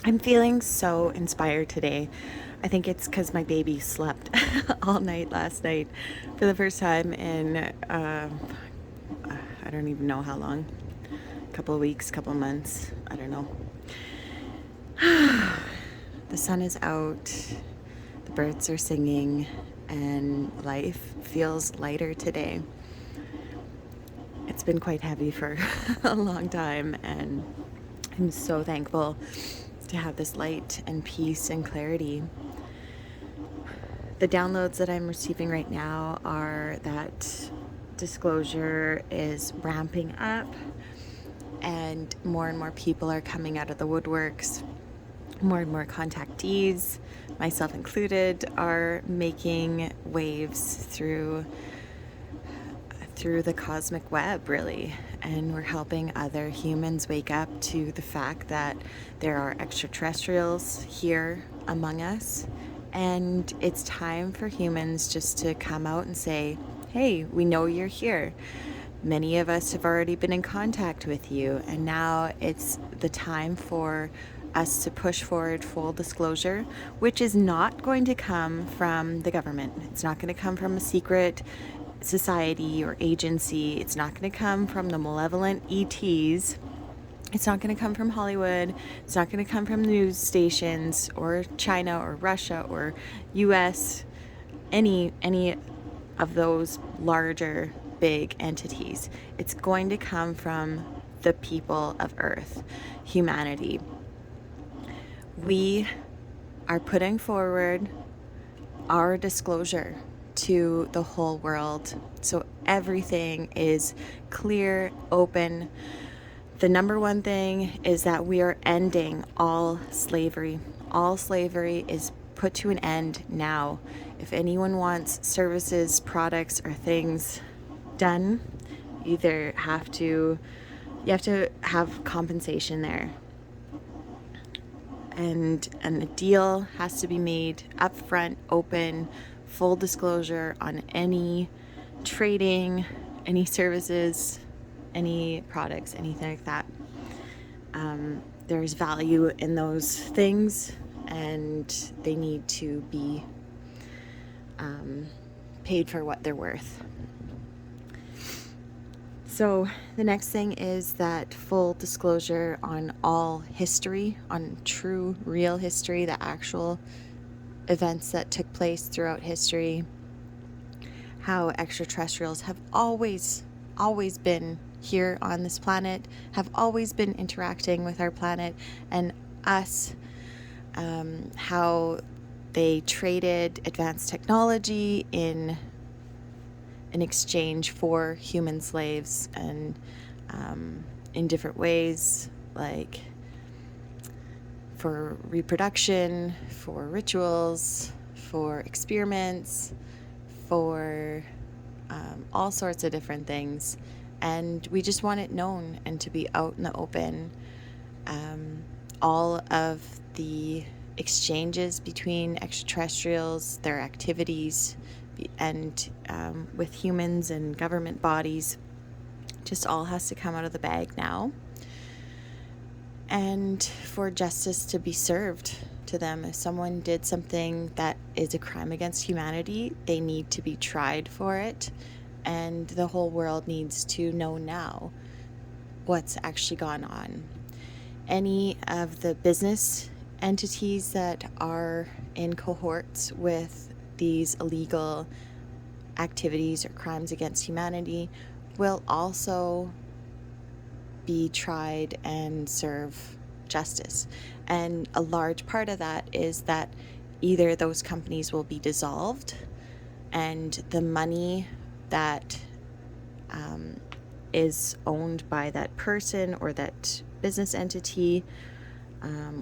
I'm feeling so inspired today. I think it's because my baby slept all night last night for the first time in I don't even know how long. A couple of weeks, couple of months. I don't know. The sun is out, the birds are singing, and life feels lighter today. It's been quite heavy for a long time, and I'm so thankful to have this light and peace and clarity. The downloads that I'm receiving right now are that disclosure is ramping up and more people are coming out of the woodworks. More and more contactees, myself included, are making waves through the cosmic web, really. And we're helping other humans wake up to the fact that there are extraterrestrials here among us. And it's time for humans just to come out and say, hey, we know you're here. Many of us have already been in contact with you, and now it's the time for us to push forward full disclosure, which is not going to come from the government. It's not going to come from a secret society or agency. It's not going to come from the malevolent ETs. It's not going to come from Hollywood. It's not going to come from news stations or China or Russia or US, any of those larger big entities. It's going to come from the people of Earth, humanity. We are putting forward our disclosure to the whole world so everything is clear, open. The number one thing is that we are ending all slavery. All slavery is put to an end now. If anyone wants services, products, or things done, you have to have compensation there. And a deal has to be made upfront, open, full disclosure on any trading, any services, any products, anything like that. There's value in those things, and they need to be paid for what they're worth. So the next thing is that full disclosure on all history, on true, real history, the actual events that took place throughout history, how extraterrestrials have always been here on this planet, have always been interacting with our planet and us, how they traded advanced technology in exchange for human slaves, and in different ways, like for reproduction, for rituals, for experiments, for all sorts of different things. And we just want it known and to be out in the open. All of the exchanges between extraterrestrials, their activities, and with humans and government bodies, just all has to come out of the bag now. And for justice to be served to them. If someone did something that is a crime against humanity, they need to be tried for it. And the whole world needs to know now what's actually gone on. Any of the business entities that are in cohorts with these illegal activities or crimes against humanity will also be tried and serve justice. And a large part of that is that either those companies will be dissolved, and the money that is owned by that person or that business entity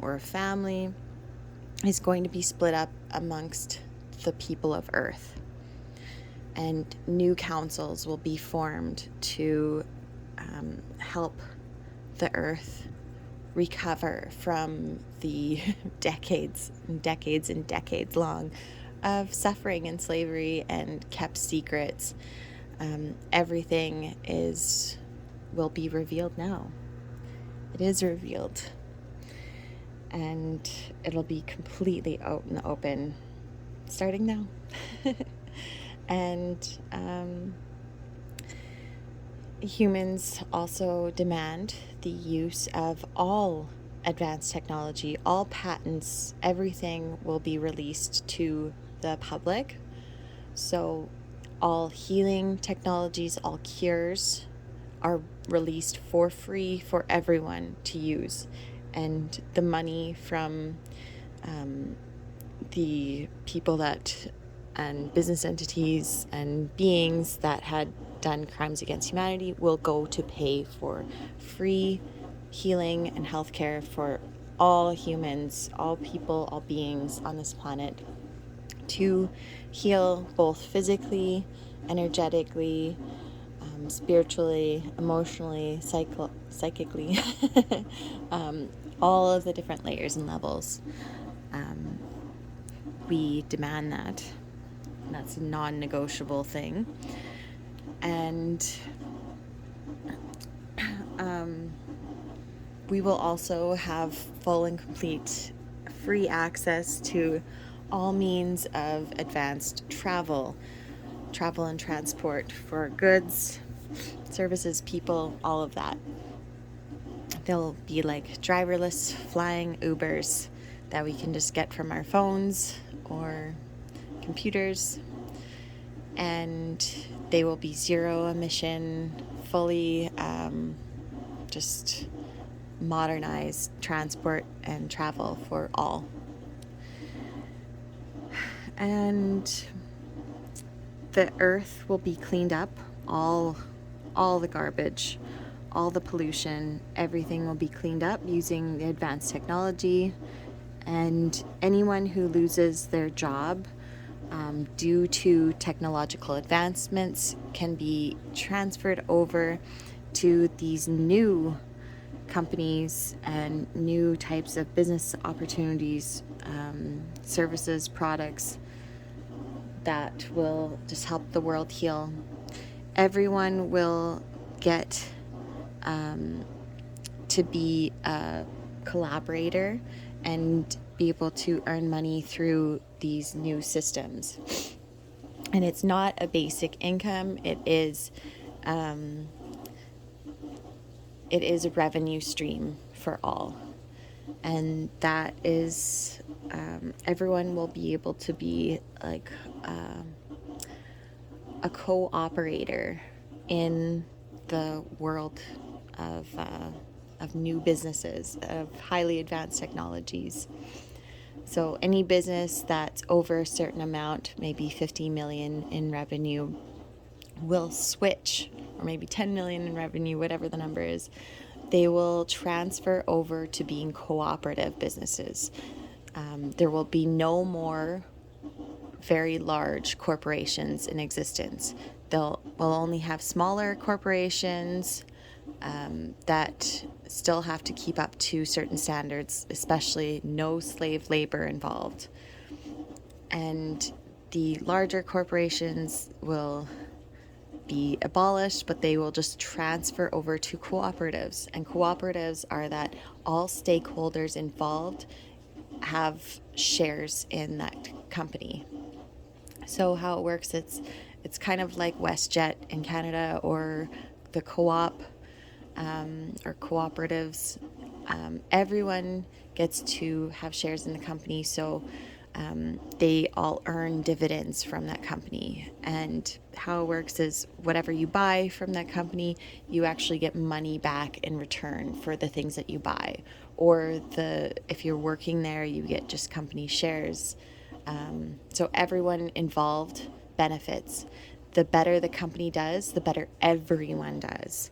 or a family is going to be split up amongst the people of Earth. And new councils will be formed to help the Earth recover from the decades and decades long of suffering and slavery and kept secrets. Everything will be revealed now. It is revealed. and it'll be completely out in the open starting now. And humans also demand the use of all advanced technology, all patents, everything will be released to the public. So all healing technologies, all cures are released for free for everyone to use. And the money from the people that and business entities and beings that had done crimes against humanity will go to pay for free healing and healthcare for all humans, all people, all beings on this planet, to heal both physically, energetically, spiritually, emotionally, psychically, all of the different layers and levels. We demand that. That's a non-negotiable thing. And we will also have full and complete free access to all means of advanced travel and transport for goods, services, people, all of that. There'll be like driverless flying Ubers that we can just get from our phones or computers, and they will be zero emission, fully just modernized transport and travel for all. And the earth will be cleaned up, all the garbage, all the pollution, everything will be cleaned up using the advanced technology. And anyone who loses their job due to technological advancements can be transferred over to these new companies and new types of business opportunities, services, products that will just help the world heal. Everyone will get to be a collaborator and be able to earn money through these new systems. And it's not a basic income, it is a revenue stream for all. And that is, everyone will be able to be like a co-operator in the world of new businesses, of highly advanced technologies. So any business that's over a certain amount, maybe 50 million in revenue, will switch, or maybe 10 million in revenue, whatever the number is, they will transfer over to being cooperative businesses. There will be no more very large corporations in existence. We'll only have smaller corporations that still have to keep up to certain standards, especially no slave labor involved. And the larger corporations will be abolished, but they will just transfer over to cooperatives. And cooperatives are that all stakeholders involved have shares in that company. So how it works, it's kind of like WestJet in Canada, or the co-op or cooperatives. Everyone gets to have shares in the company, so they all earn dividends from that company. And how it works is whatever you buy from that company, you actually get money back in return for the things that you buy. Or if you're working there, you get just company shares. So everyone involved benefits. The better the company does, the better everyone does.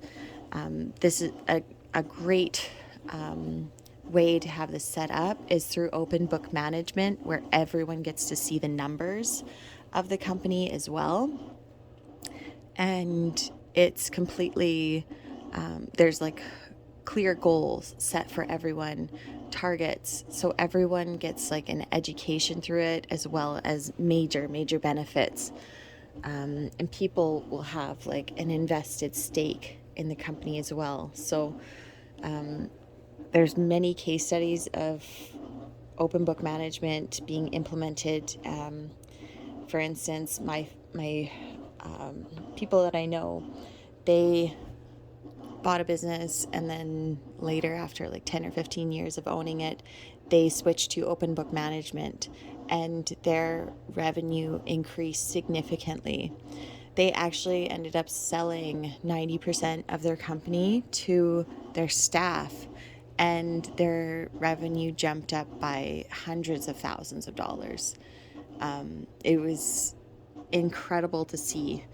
This is a great way to have this set up is through open book management, where everyone gets to see the numbers of the company as well. And it's completely, there's like clear goals set for everyone, targets, so everyone gets like an education through it, as well as major benefits. And people will have like an invested stake in the company as well. So there's many case studies of open book management being implemented. For instance, my people that I know, they bought a business, and then later, after like 10 or 15 years of owning it, they switched to open book management, and their revenue increased significantly. They actually ended up selling 90% of their company to their staff, and their revenue jumped up by hundreds of thousands of dollars. It was incredible to see.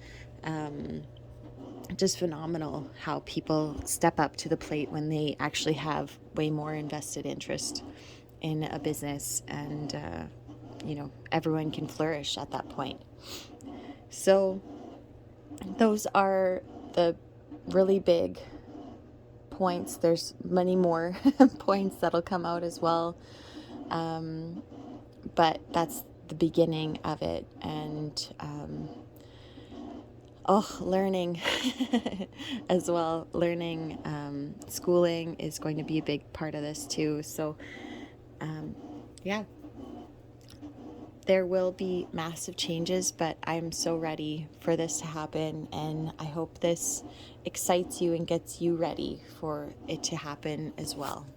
Just phenomenal how people step up to the plate when they actually have way more invested interest in a business, and everyone can flourish at that point. So those are the really big points. There's many more points that'll come out as well, but that's the beginning of it. And learning as well. Learning, schooling is going to be a big part of this too. So, yeah, there will be massive changes, but I'm so ready for this to happen, and I hope this excites you and gets you ready for it to happen as well.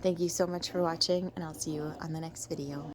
Thank you so much for watching, and I'll see you on the next video.